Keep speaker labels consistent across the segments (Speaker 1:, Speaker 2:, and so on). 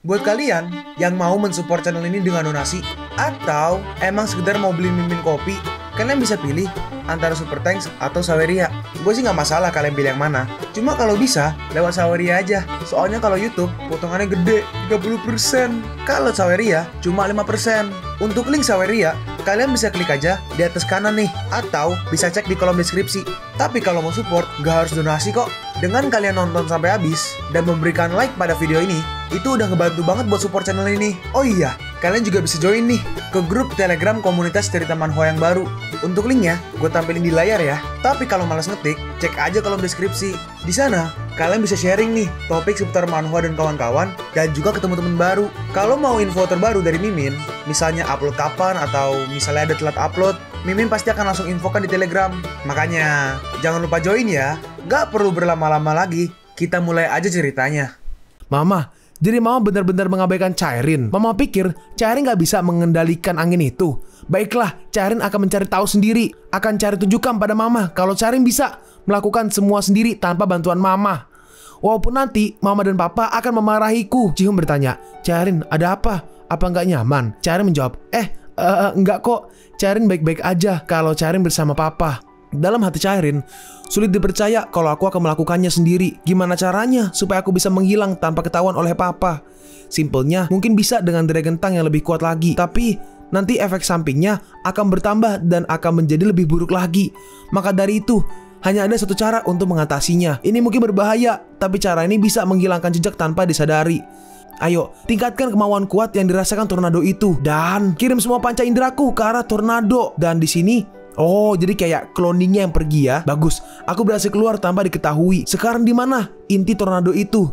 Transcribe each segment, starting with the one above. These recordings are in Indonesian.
Speaker 1: Buat kalian yang mau mensupport channel ini dengan donasi atau emang sekedar mau beli mimin kopi, kalian bisa pilih antara Super Thanks atau Saweria. Gue sih nggak masalah kalian pilih yang mana. Cuma kalau bisa lewat Saweria aja. Soalnya kalau YouTube potongannya gede 30%. Kalau Saweria cuma 5%. Untuk link Saweria kalian bisa klik aja di atas kanan nih, atau bisa cek di kolom deskripsi. Tapi kalau mau support gak harus donasi kok. Dengan kalian nonton sampai habis dan memberikan like pada video ini, itu udah ngebantu banget buat support channel ini. Oh iya, kalian juga bisa join nih ke grup Telegram komunitas cerita manhwa yang baru. Untuk linknya gue tampilin di layar ya. Tapi kalau malas ngetik, cek aja kolom deskripsi. Di sana kalian bisa sharing nih topik seputar manhwa dan kawan-kawan, dan juga ketemu teman baru. Kalau mau info terbaru dari Mimin, misalnya upload kapan atau misalnya ada telat upload, Mimin pasti akan langsung infokan di Telegram. Makanya jangan lupa join ya. Gak perlu berlama-lama lagi, kita mulai aja ceritanya.
Speaker 2: Mama, jadi Mama benar-benar mengabaikan Chairin. Mama pikir Chairin gak bisa mengendalikan angin itu. Baiklah, Chairin akan mencari tahu sendiri. Akan cari tunjukkan pada Mama kalau Chairin bisa melakukan semua sendiri tanpa bantuan Mama. Walaupun nanti Mama dan Papa akan memarahiku. Ji-hoon bertanya, Chairin ada apa? Apa nggak nyaman? Chairin menjawab, enggak kok. Chairin baik-baik aja kalau Chairin bersama Papa. Dalam hati Chairin, sulit dipercaya kalau aku akan melakukannya sendiri. Gimana caranya supaya aku bisa menghilang tanpa ketahuan oleh Papa? Simpelnya, mungkin bisa dengan Dragon Tongue yang lebih kuat lagi. Tapi nanti efek sampingnya akan bertambah dan akan menjadi lebih buruk lagi. Maka dari itu, hanya ada satu cara untuk mengatasinya. Ini mungkin berbahaya, tapi cara ini bisa menghilangkan jejak tanpa disadari. Ayo, tingkatkan kemauan kuat yang dirasakan tornado itu dan kirim semua panca indraku ke arah tornado. Dan di sini, oh, jadi kayak cloningnya yang pergi ya. Bagus, aku berhasil keluar tanpa diketahui. Sekarang di mana inti tornado itu?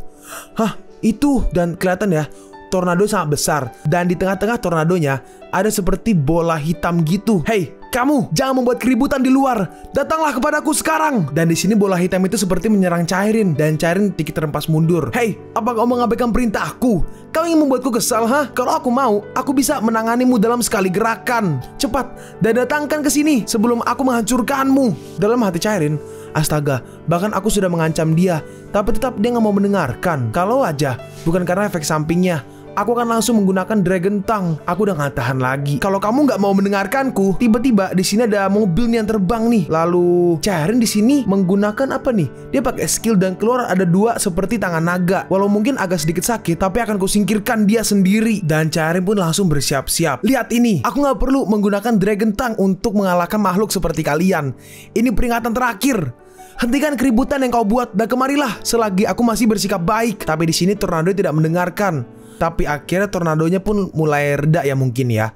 Speaker 2: Hah, itu. Dan kelihatan ya, tornado sangat besar. Dan di tengah-tengah tornadonya ada seperti bola hitam gitu. Hey, kamu jangan membuat keributan di luar. Datanglah kepadaku sekarang. Dan di sini bola hitam itu seperti menyerang Chairin, dan Chairin sedikit terhempas mundur. Hey, apa kau mengabaikan perintahku? Kau ingin membuatku kesal, ha? Kalau aku mau, aku bisa menanganimu dalam sekali gerakan. Cepat, dan datangkan ke sini sebelum aku menghancurkanmu. Dalam hati Chairin, astaga, bahkan aku sudah mengancam dia, tapi tetap dia nggak mau mendengarkan. Kalau aja bukan karena efek sampingnya, aku akan langsung menggunakan Dragon Tongue. Aku udah nggak tahan lagi. Kalau kamu nggak mau mendengarkanku, tiba-tiba di sini ada mobil nih yang terbang nih. Lalu Chairin di sini menggunakan apa nih? Dia pakai skill dan keluar ada dua seperti tangan naga. Walau mungkin agak sedikit sakit, tapi akan kusingkirkan dia sendiri. Dan Chairin pun langsung bersiap-siap. Lihat ini, aku nggak perlu menggunakan Dragon Tongue untuk mengalahkan makhluk seperti kalian. Ini peringatan terakhir. Hentikan keributan yang kau buat dan kemarilah selagi aku masih bersikap baik. Tapi di sini tornado tidak mendengarkan. Tapi akhirnya tornadonya pun mulai reda ya mungkin ya.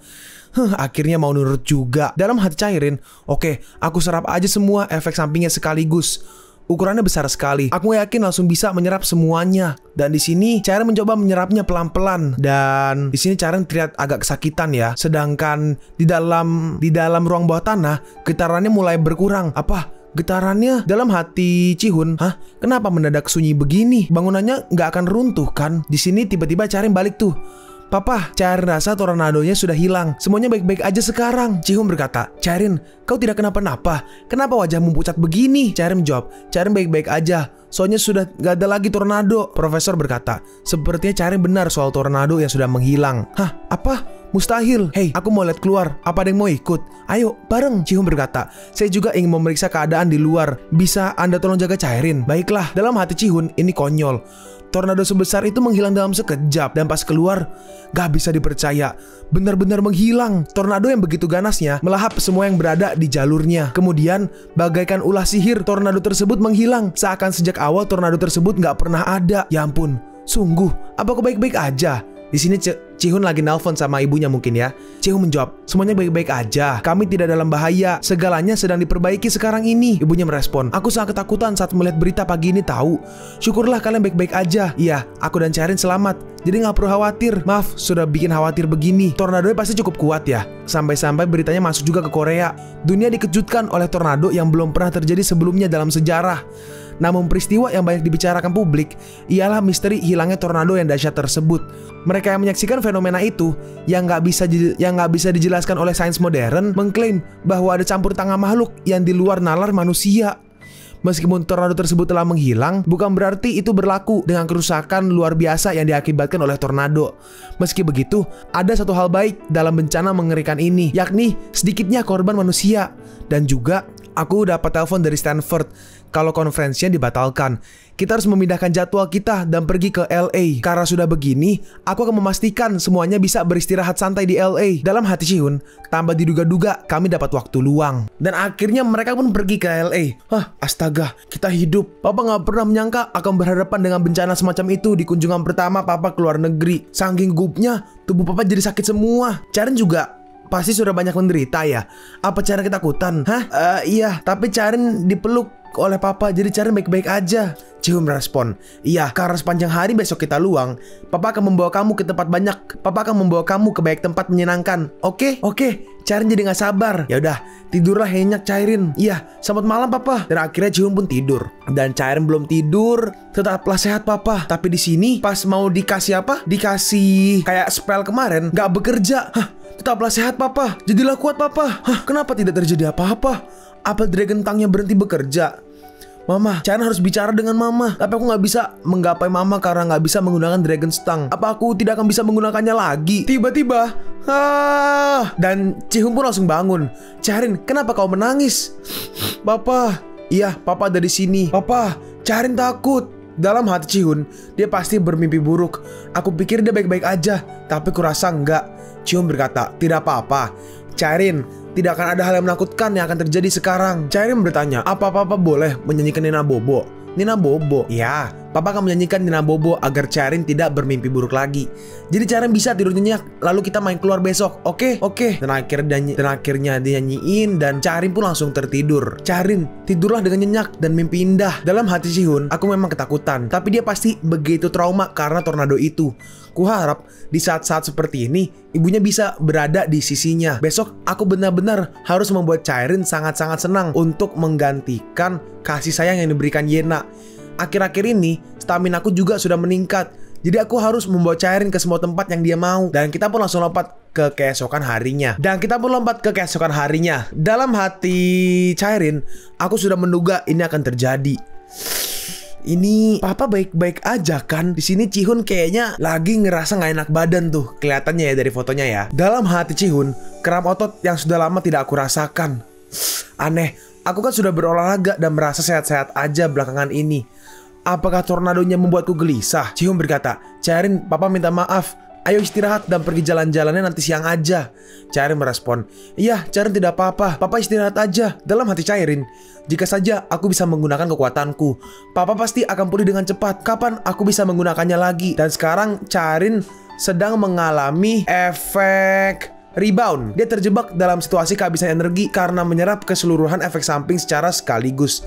Speaker 2: Akhirnya mau nurut juga. Dalam hati Chairin, oke, aku serap aja semua efek sampingnya sekaligus. Ukurannya besar sekali. Aku yakin langsung bisa menyerap semuanya. Dan di sini Chairin mencoba menyerapnya pelan-pelan. Dan di sini Chairin terlihat agak kesakitan ya. Sedangkan di dalam ruang bawah tanah getarannya mulai berkurang. Apa? Getarannya? Dalam hati Ji-hoon, hah? Kenapa mendadak sunyi begini? Bangunannya nggak akan runtuh kan? Di sini tiba-tiba Chairin balik tuh. Papa, Chairin rasa tornadonya sudah hilang. Semuanya baik-baik aja sekarang. Ji-hoon berkata, Chairin, kau tidak kenapa-napa. Kenapa wajahmu pucat begini? Chairin menjawab, Chairin baik-baik aja. Soalnya sudah gak ada lagi tornado. Profesor berkata, sepertinya Chairin benar soal tornado yang sudah menghilang. Hah? Apa? Mustahil. Hey, aku mau lihat keluar. Apa ada yang mau ikut? Ayo, bareng. Ji-hoon berkata, saya juga ingin memeriksa keadaan di luar. Bisa Anda tolong jaga Chairin? Baiklah. Dalam hati Ji-hoon, ini konyol. Tornado sebesar itu menghilang dalam sekejap. Dan pas keluar, gak bisa dipercaya. Benar-benar menghilang. Tornado yang begitu ganasnya melahap semua yang berada di jalurnya. Kemudian, bagaikan ulah sihir, tornado tersebut menghilang. Seakan sejak awal tornado tersebut gak pernah ada. Ya ampun, sungguh, apa kau baik-baik aja? Di sini Ji-hoon lagi nelpon sama ibunya mungkin ya. Ji-hoon menjawab, semuanya baik-baik aja. Kami tidak dalam bahaya. Segalanya sedang diperbaiki sekarang ini. Ibunya merespon, aku sangat ketakutan saat melihat berita pagi ini tahu. Syukurlah kalian baik-baik aja. Iya, aku dan Chairin selamat. Jadi gak perlu khawatir. Maaf, sudah bikin khawatir begini. Tornadonya pasti cukup kuat ya. Sampai-sampai beritanya masuk juga ke Korea. Dunia dikejutkan oleh tornado yang belum pernah terjadi sebelumnya dalam sejarah. Namun peristiwa yang banyak dibicarakan publik ialah misteri hilangnya tornado yang dahsyat tersebut. Mereka yang menyaksikan fenomena itu yang nggak bisa dijelaskan oleh sains modern mengklaim bahwa ada campur tangan makhluk yang di luar nalar manusia. Meskipun tornado tersebut telah menghilang, bukan berarti itu berlaku dengan kerusakan luar biasa yang diakibatkan oleh tornado. Meski begitu, ada satu hal baik dalam bencana mengerikan ini, yakni sedikitnya korban manusia. Dan juga aku dapat telepon dari Stanford kalau konferensinya dibatalkan. Kita harus memindahkan jadwal kita dan pergi ke LA. Karena sudah begini, aku akan memastikan semuanya bisa beristirahat santai di LA. Dalam hati Ji-hoon, tambah diduga-duga kami dapat waktu luang. Dan akhirnya mereka pun pergi ke LA. Astaga, kita hidup. Papa gak pernah menyangka akan berhadapan dengan bencana semacam itu di kunjungan pertama Papa ke luar negeri. Saking gugupnya, tubuh Papa jadi sakit semua. Charin juga pasti sudah banyak menderita ya. Apa Charin ketakutan? Iya, tapi Charin dipeluk oleh Papa, jadi Charin baik-baik aja. Ji-hoon merespon, iya, karena sepanjang hari besok kita luang, Papa akan membawa kamu ke tempat banyak. Papa akan membawa kamu ke banyak tempat menyenangkan. Oke, Charin jadi gak sabar. Ya udah, tidurlah nyenyak Charin. Iya, selamat malam Papa. Dan akhirnya Ji-hoon pun tidur. Dan Charin belum tidur, tetaplah sehat Papa. Tapi di sini pas mau dikasih apa? Dikasih kayak spell kemarin, gak bekerja. Tetaplah sehat Papa. Jadilah kuat Papa. Kenapa tidak terjadi apa-apa? Apa Dragon Tongue-nya berhenti bekerja? Mama, Charin harus bicara dengan Mama. Tapi aku gak bisa menggapai Mama karena gak bisa menggunakan Dragon's Tongue. Apa aku tidak akan bisa menggunakannya lagi? Tiba-tiba, dan Ji-hoon pun langsung bangun. Charin, kenapa kau menangis? Papa, iya, Papa ada di sini. Papa, Charin takut. Dalam hati Ji-hoon, dia pasti bermimpi buruk. Aku pikir dia baik-baik aja, tapi kurasa enggak. Ji-hoon berkata, tidak apa-apa. Charin, tidak akan ada hal yang menakutkan yang akan terjadi sekarang. Charin bertanya, apa Papa boleh menyanyikan Nina Bobo? Nina Bobo? Ya, Papa akan menyanyikan Nina Bobo agar Charin tidak bermimpi buruk lagi. Jadi Charin bisa tidur nyenyak, lalu kita main keluar besok. Oke. Dan akhirnya dia nyanyiin dan Charin pun langsung tertidur. Charin, tidurlah dengan nyenyak dan mimpi indah. Dalam hati Ji-hoon, aku memang ketakutan, tapi dia pasti begitu trauma karena tornado itu. Kuharap di saat-saat seperti ini ibunya bisa berada di sisinya. Besok aku benar-benar harus membuat Charin sangat-sangat senang untuk menggantikan kasih sayang yang diberikan Yena. Akhir-akhir ini stamina aku juga sudah meningkat. Jadi aku harus membawa Charin ke semua tempat yang dia mau. Dan kita pun langsung lompat ke keesokan harinya. Dalam hati Charin, aku sudah menduga ini akan terjadi. Ini Papa baik-baik aja kan? Di sini Ji-hoon kayaknya lagi ngerasa nggak enak badan tuh, kelihatannya ya dari fotonya ya. Dalam hati Ji-hoon, kram otot yang sudah lama tidak aku rasakan. Aneh, aku kan sudah berolahraga dan merasa sehat-sehat aja belakangan ini. Apakah tornadonya membuatku gelisah? Ji-hoon berkata, Charin, Papa minta maaf. Ayo istirahat dan pergi jalan-jalannya nanti siang aja. Charin merespon, iya, Charin tidak apa-apa. Papa istirahat aja. Dalam hati Charin, jika saja aku bisa menggunakan kekuatanku, Papa pasti akan pulih dengan cepat. Kapan aku bisa menggunakannya lagi? Dan sekarang Charin sedang mengalami efek rebound. Dia terjebak dalam situasi kehabisan energi karena menyerap keseluruhan efek samping secara sekaligus.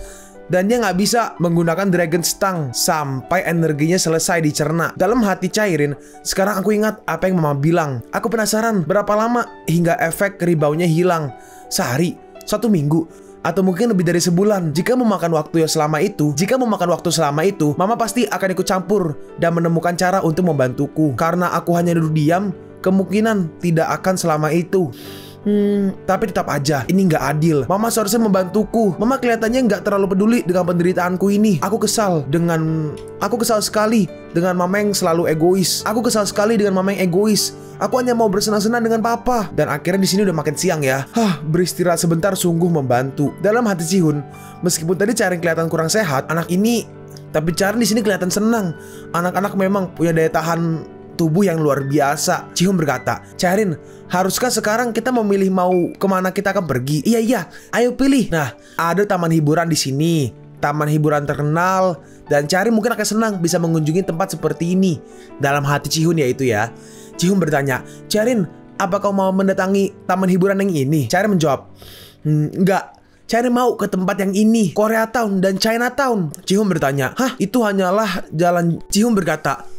Speaker 2: Dan dia nggak bisa menggunakan Dragon's Tongue sampai energinya selesai dicerna. Dalam hati Charin, sekarang aku ingat apa yang Mama bilang. Aku penasaran berapa lama hingga efek reboundnya hilang. Sehari? 1 minggu? Atau mungkin lebih dari sebulan. Jika memakan waktu selama itu, Mama pasti akan ikut campur dan menemukan cara untuk membantuku. Karena aku hanya duduk diam, kemungkinan tidak akan selama itu. Tapi tetap aja, ini nggak adil. Mama seharusnya membantuku. Mama kelihatannya nggak terlalu peduli dengan penderitaanku ini. Aku kesal sekali dengan Mama yang selalu egois. Aku hanya mau bersenang-senang dengan Papa. Dan akhirnya di sini udah makin siang ya. Beristirahat sebentar sungguh membantu. Dalam hati Ji-hoon, meskipun tadi Charin kelihatan kurang sehat, tapi Charin di sini kelihatan senang. Anak-anak memang punya daya tahan tubuh yang luar biasa. Ji-hoon berkata, Charin, haruskah sekarang kita memilih mau kemana kita akan pergi? Iya, ayo pilih. Nah, ada taman hiburan di sini, taman hiburan terkenal, dan Charin mungkin akan senang bisa mengunjungi tempat seperti ini. Dalam hati Ji-hoon yaitu ya. Ji-hoon bertanya, Charin, apa kau mau mendatangi taman hiburan yang ini? Charin menjawab, enggak. Charin mau ke tempat yang ini, Koreatown dan Chinatown. Ji-hoon bertanya, itu hanyalah jalan. Ji-hoon berkata,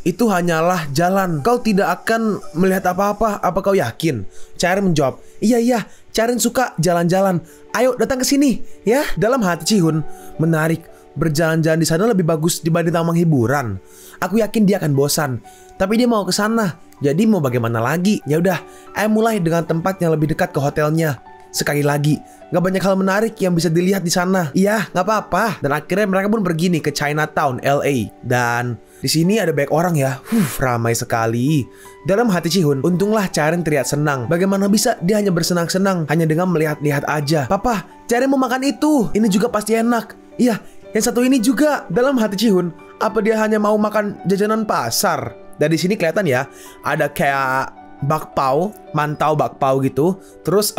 Speaker 2: itu hanyalah jalan. Kau tidak akan melihat apa-apa. Apa kau yakin? Charin menjawab, iya, Charin suka jalan-jalan. Ayo datang ke sini, ya. Dalam hati Ji-hoon, menarik. Berjalan-jalan di sana lebih bagus dibanding taman hiburan. Aku yakin dia akan bosan. Tapi dia mau ke sana. Jadi mau bagaimana lagi? Ya udah, ayo mulai dengan tempat yang lebih dekat ke hotelnya. Sekali lagi, gak banyak hal menarik yang bisa dilihat di sana. Iya, gak apa-apa. Dan akhirnya mereka pun pergi nih ke Chinatown, LA. Dan di sini ada banyak orang ya. Ramai sekali. Dalam hati Ji-hoon, untunglah Chaerin terlihat senang. Bagaimana bisa dia hanya bersenang-senang hanya dengan melihat-lihat aja. Papa, Chaerin mau makan itu. Ini juga pasti enak. Iya, yang satu ini juga. Dalam hati Ji-hoon, apa dia hanya mau makan jajanan pasar? Dan di sini kelihatan ya, ada kayak bakpao, mantau bakpao gitu. Terus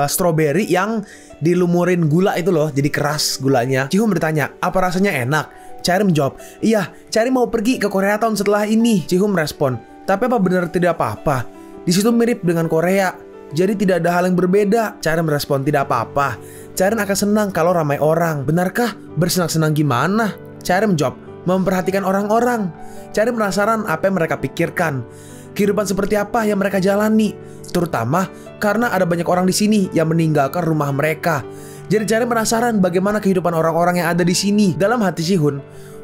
Speaker 2: strawberry yang dilumurin gula itu loh, jadi keras gulanya. Ji-hoon bertanya, apa rasanya enak? Chaerin menjawab, iya, Chaerin mau pergi ke Koreatown setelah ini. Ji-hoon merespon, tapi apa benar tidak apa-apa? Di situ mirip dengan Korea, jadi tidak ada hal yang berbeda. Chaerin merespon, tidak apa-apa. Chaerin akan senang kalau ramai orang. Benarkah? Bersenang-senang gimana? Chaerin menjawab, memperhatikan orang-orang. Chaerin penasaran apa yang mereka pikirkan. Kehidupan seperti apa yang mereka jalani, terutama karena ada banyak orang di sini yang meninggalkan rumah mereka. Jadi Chaerin penasaran bagaimana kehidupan orang-orang yang ada di sini. Dalam hati Ji-hoon,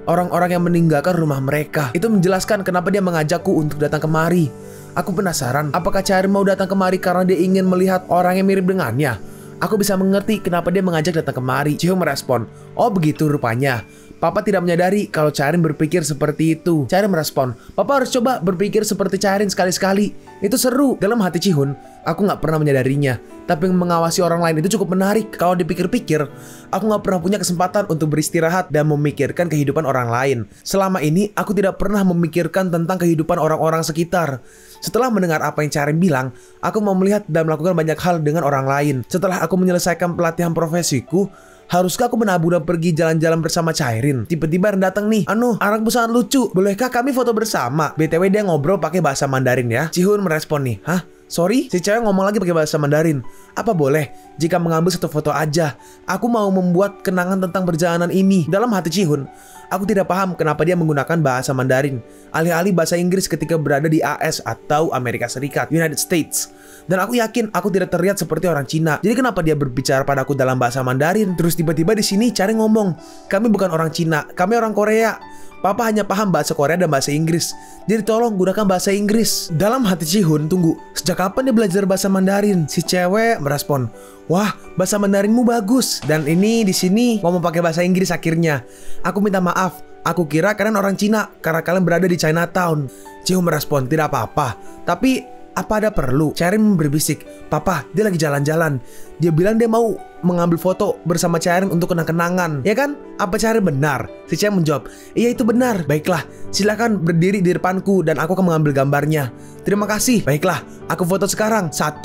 Speaker 2: orang-orang yang meninggalkan rumah mereka itu menjelaskan kenapa dia mengajakku untuk datang kemari. Aku penasaran, apakah Chaerin mau datang kemari karena dia ingin melihat orang yang mirip dengannya? Aku bisa mengerti kenapa dia mengajak datang kemari. Ji-hoon merespon, oh begitu rupanya. Papa tidak menyadari kalau Chaerin berpikir seperti itu. Chaerin merespon, Papa harus coba berpikir seperti Chaerin sekali-sekali. Itu seru. Dalam hati Ji-hoon, aku gak pernah menyadarinya. Tapi mengawasi orang lain itu cukup menarik. Kalau dipikir-pikir, aku gak pernah punya kesempatan untuk beristirahat dan memikirkan kehidupan orang lain. Selama ini, aku tidak pernah memikirkan tentang kehidupan orang-orang sekitar. Setelah mendengar apa yang Chaerin bilang, aku mau melihat dan melakukan banyak hal dengan orang lain. Setelah aku menyelesaikan pelatihan profesiku, haruskah aku menabung dan pergi jalan-jalan bersama Chaerin? Tiba-tiba datang nih, anakmu sangat lucu. Bolehkah kami foto bersama? BTW dia ngobrol pakai bahasa Mandarin ya. Ji-hoon merespon nih, hah? Sorry? Si cewek ngomong lagi pakai bahasa Mandarin. Apa boleh jika mengambil satu foto aja? Aku mau membuat kenangan tentang perjalanan ini. Dalam hati Ji-hoon, aku tidak paham kenapa dia menggunakan bahasa Mandarin alih-alih bahasa Inggris ketika berada di AS atau Amerika Serikat, United States. Dan aku yakin aku tidak terlihat seperti orang Cina. Jadi kenapa dia berbicara padaku dalam bahasa Mandarin? Terus tiba-tiba di sini Chaerin ngomong, kami bukan orang Cina, kami orang Korea. Papa hanya paham bahasa Korea dan bahasa Inggris. Jadi tolong gunakan bahasa Inggris. Dalam hati Ji-hoon, tunggu, sejak kapan dia belajar bahasa Mandarin? Si cewek merespon, wah, bahasa Mandarinmu bagus. Dan ini di sini ngomong pakai bahasa Inggris akhirnya. Aku minta maaf, aku kira kalian orang Cina karena kalian berada di Chinatown. Ji-hoon merespon, tidak apa-apa. Tapi apa ada perlu? Chaerin berbisik, Papa, dia lagi jalan-jalan. Dia bilang dia mau mengambil foto bersama Chaerin untuk kenang-kenangan. Ya kan? Apa Chaerin benar? Si Chaerin menjawab, iya itu benar. Baiklah, silakan berdiri di depanku dan aku akan mengambil gambarnya. Terima kasih. Baiklah, aku foto sekarang. 1,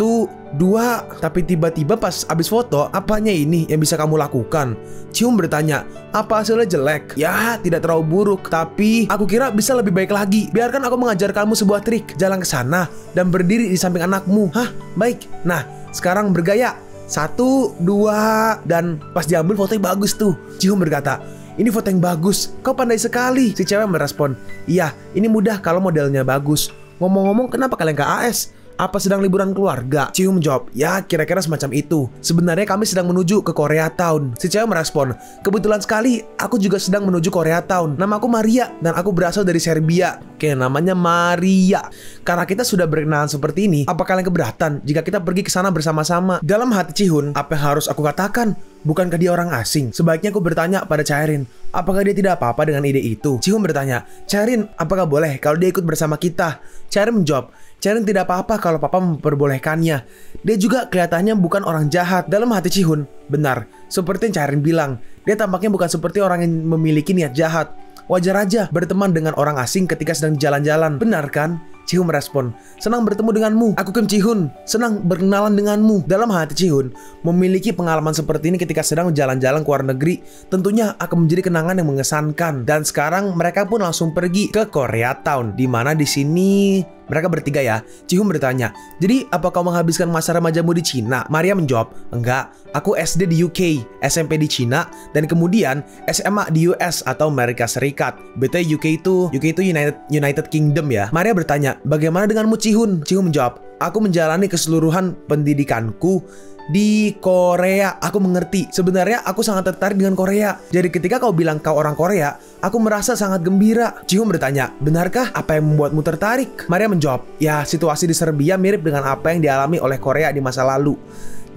Speaker 2: 2. Tapi tiba-tiba pas abis foto, apanya ini yang bisa kamu lakukan? Ji-hoon bertanya, apa hasilnya jelek? Ya, tidak terlalu buruk, tapi aku kira bisa lebih baik lagi. Biarkan aku mengajar kamu sebuah trik. Jalan ke sana dan berdiri di samping anakmu. Hah? Baik. Nah, sekarang bergaya. 1, 2. Dan pas diambil fotonya bagus tuh. Ji-hoon berkata, ini foto yang bagus. Kau pandai sekali. Si cewek merespon, iya, ini mudah kalau modelnya bagus. Ngomong-ngomong, kenapa kalian ke AS? Apa sedang liburan keluarga? Ji-hoon menjawab, ya kira-kira semacam itu. Sebenarnya kami sedang menuju ke Koreatown. Si cewek merespon, kebetulan sekali aku juga sedang menuju Koreatown. Nama aku Maria dan aku berasal dari Serbia. Oke, namanya Maria. Karena kita sudah berkenalan seperti ini, apa kalian keberatan jika kita pergi ke sana bersama-sama? Dalam hati Ji-hoon, apa yang harus aku katakan? Bukankah dia orang asing? Sebaiknya aku bertanya pada Chaerin, apakah dia tidak apa-apa dengan ide itu? Ji-hoon bertanya, Chaerin, apakah boleh kalau dia ikut bersama kita? Chaerin menjawab, Chaerin tidak apa-apa kalau papa memperbolehkannya. Dia juga kelihatannya bukan orang jahat. Dalam hati Ji-hoon, benar, seperti yang Chaerin bilang, dia tampaknya bukan seperti orang yang memiliki niat jahat. Wajar aja berteman dengan orang asing ketika sedang jalan-jalan, benar kan? Ji-hoon merespon, senang bertemu denganmu. Aku Kim Ji-hoon, senang berkenalan denganmu. Dalam hati Ji-hoon, memiliki pengalaman seperti ini ketika sedang jalan-jalan ke luar negeri tentunya akan menjadi kenangan yang mengesankan. Dan sekarang mereka pun langsung pergi ke Koreatown, di mana di sini mereka bertiga ya. Ji-hoon bertanya, jadi apa kau menghabiskan masa remajamu di Cina? Maria menjawab, enggak, aku SD di UK, SMP di Cina, dan kemudian SMA di US atau Amerika Serikat. BTW UK itu United Kingdom ya. Maria bertanya, bagaimana denganmu Ji-hoon? Ji-hoon menjawab, aku menjalani keseluruhan pendidikanku di Korea. Aku mengerti. Sebenarnya aku sangat tertarik dengan Korea. Jadi ketika kau bilang kau orang Korea, aku merasa sangat gembira. Ji-hoon bertanya, benarkah? Apa yang membuatmu tertarik? Maria menjawab, ya situasi di Serbia mirip dengan apa yang dialami oleh Korea di masa lalu.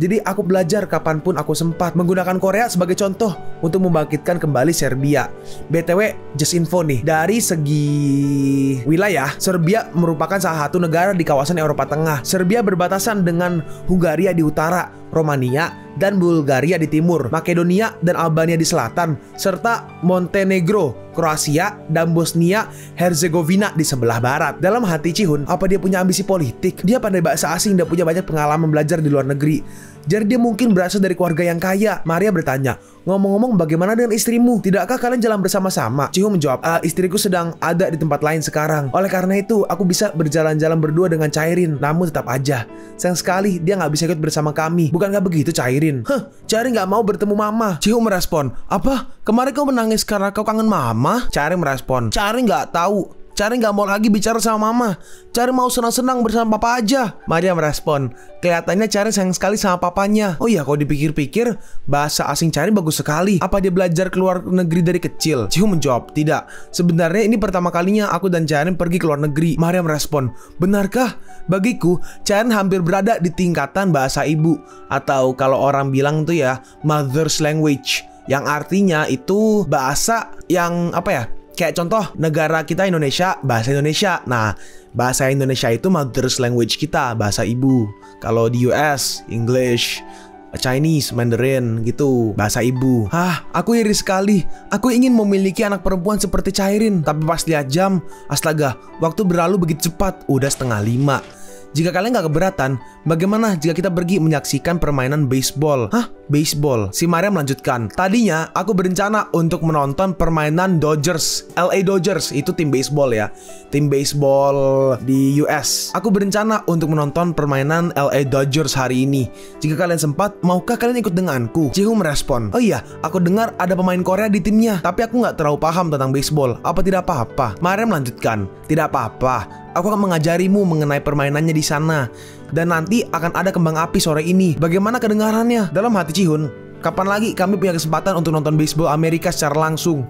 Speaker 2: Jadi aku belajar kapanpun aku sempat, menggunakan Korea sebagai contoh untuk membangkitkan kembali Serbia. BTW, just info nih, dari segi wilayah, Serbia merupakan salah satu negara di kawasan Eropa Tengah. Serbia berbatasan dengan Hungaria di utara, Romania dan Bulgaria di timur, Makedonia dan Albania di selatan, serta Montenegro, Kroasia, dan Bosnia Herzegovina di sebelah barat. Dalam hati Cihun, apa dia punya ambisi politik? Dia pandai bahasa asing dan punya banyak pengalaman belajar di luar negeri. Jadi dia mungkin berasal dari keluarga yang kaya. Maria bertanya, ngomong-ngomong bagaimana dengan istrimu? Tidakkah kalian jalan bersama-sama? Cihun menjawab, istriku sedang ada di tempat lain sekarang. Oleh karena itu, aku bisa berjalan-jalan berdua dengan Cairin. Namun tetap aja, sayang sekali dia nggak bisa ikut bersama kami. Bukankah begitu Cairin? Cairin nggak mau bertemu mama. Cihun merespon, apa? Kemarin kau menangis karena kau kangen mama? Cairin merespon, Cairin nggak tahu. Cairin nggak mau lagi bicara sama mama. Cairin mau senang-senang bersama papa aja. Maria merespon, kelihatannya Cairin sayang sekali sama papanya. Oh iya, kalau dipikir-pikir, bahasa asing Cairin bagus sekali. Apa dia belajar keluar negeri dari kecil? Cihun menjawab, tidak. Sebenarnya ini pertama kalinya aku dan Cairin pergi ke luar negeri. Maria merespon, benarkah? Bagiku, Cairin hampir berada di tingkatan bahasa ibu, atau kalau orang bilang tuh ya, mother's language, yang artinya itu bahasa yang apa ya? Kayak contoh negara kita Indonesia, bahasa Indonesia. Nah, bahasa Indonesia itu mother's language kita, bahasa ibu. Kalau di US, English, Chinese, Mandarin gitu, bahasa ibu. Aku iri sekali. Aku ingin memiliki anak perempuan seperti Cairin. Tapi pas lihat jam, astaga, waktu berlalu begitu cepat. Udah 4:30. Jika kalian gak keberatan, bagaimana jika kita pergi menyaksikan permainan baseball? Baseball. Si Maria melanjutkan, tadinya aku berencana untuk menonton permainan Dodgers, LA Dodgers, itu tim baseball ya, tim baseball di US. Aku berencana untuk menonton permainan LA Dodgers hari ini. Jika kalian sempat, maukah kalian ikut denganku? Cihun merespon, oh iya, aku dengar ada pemain Korea di timnya, tapi aku gak terlalu paham tentang baseball. Apa tidak apa-apa? Maria melanjutkan, tidak apa-apa. Aku akan mengajarimu mengenai permainannya di sana. Dan nanti akan ada kembang api sore ini. Bagaimana kedengarannya? Dalam hati Cihun, kapan lagi kami punya kesempatan untuk nonton baseball Amerika secara langsung?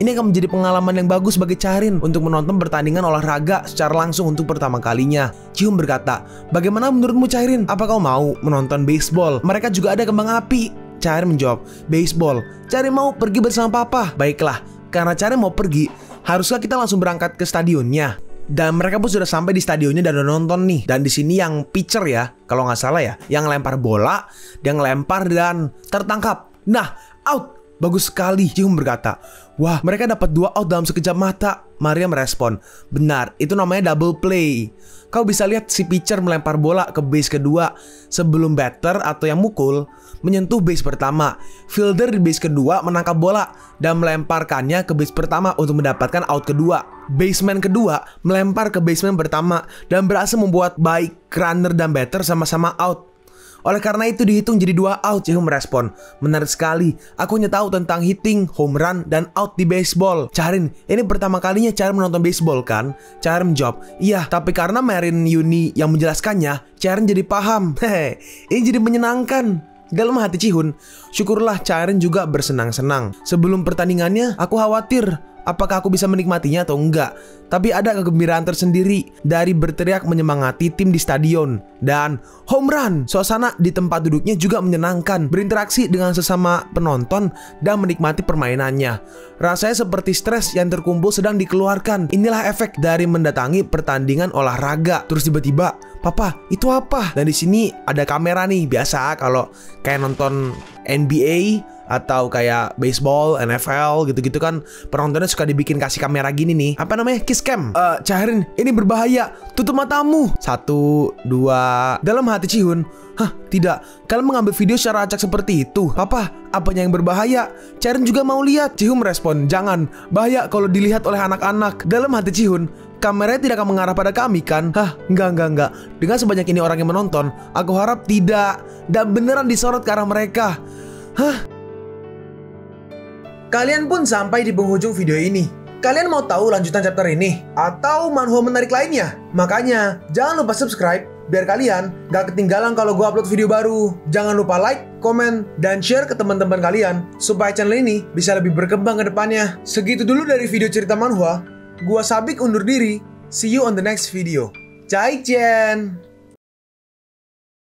Speaker 2: Ini akan menjadi pengalaman yang bagus bagi Cairin untuk menonton pertandingan olahraga secara langsung untuk pertama kalinya. Cihun berkata, bagaimana menurutmu Cairin? Apa kau mau menonton baseball? Mereka juga ada kembang api. Cairin menjawab, baseball. Cairin mau pergi bersama papa. Baiklah, karena Cairin mau pergi, haruskah kita langsung berangkat ke stadionnya? Dan mereka pun sudah sampai di stadionnya dan udah nonton nih. Dan di sini yang pitcher ya, kalau nggak salah ya, yang lempar bola, dia ngelempar dan tertangkap. Nah, out. Bagus sekali, Cihun berkata. Wah, mereka dapat 2 out dalam sekejap mata. Maria merespon, benar, itu namanya double play. Kau bisa lihat si pitcher melempar bola ke base kedua sebelum batter atau yang mukul menyentuh base pertama. Fielder di base kedua menangkap bola dan melemparkannya ke base pertama untuk mendapatkan out kedua. Baseman kedua melempar ke baseman pertama dan berhasil membuat baik runner dan batter sama-sama out. Oleh karena itu dihitung jadi 2 out. Cihun merespon, menarik sekali. Aku hanya tahu tentang hitting, home run, dan out di baseball. Cairin, ini pertama kalinya Cairin menonton baseball kan? Cairin menjawab, iya, tapi karena Marin Yuni yang menjelaskannya, Cairin jadi paham. Hehe, ini jadi menyenangkan. Dalam hati Cihun, syukurlah Cairin juga bersenang-senang. Sebelum pertandingannya, aku khawatir apakah aku bisa menikmatinya atau enggak. Tapi ada kegembiraan tersendiri dari berteriak menyemangati tim di stadion. Dan home run. Suasana di tempat duduknya juga menyenangkan. Berinteraksi dengan sesama penonton dan menikmati permainannya. Rasanya seperti stres yang terkumpul sedang dikeluarkan. Inilah efek dari mendatangi pertandingan olahraga. Terus tiba-tiba, papa, itu apa? Dan di sini ada kamera nih. Biasa kalau kayak nonton NBA atau kayak baseball, NFL gitu-gitu kan, penontonnya suka dibikin kasih kamera gini nih. Apa namanya? Kiss cam. Cairin, ini berbahaya. Tutup matamu. 1, 2. Dalam hati Cihun, tidak. Kalian mengambil video secara acak seperti itu. Papa, apanya yang berbahaya? Cairin juga mau lihat. Cihun merespon, jangan. Bahaya kalau dilihat oleh anak-anak. Dalam hati Cihun, kameranya tidak akan mengarah pada kami kan? Enggak. Dengan sebanyak ini orang yang menonton, aku harap tidak. Dan beneran disorot ke arah mereka. Kalian pun sampai di penghujung video ini. Kalian mau tahu lanjutan chapter ini? Atau manhwa menarik lainnya? Makanya, jangan lupa subscribe biar kalian gak ketinggalan kalau gue upload video baru. Jangan lupa like, komen, dan share ke teman-teman kalian supaya channel ini bisa lebih berkembang ke depannya. Segitu dulu dari video cerita manhwa. Gua Sabik undur diri. See you on the next video. Zaijian.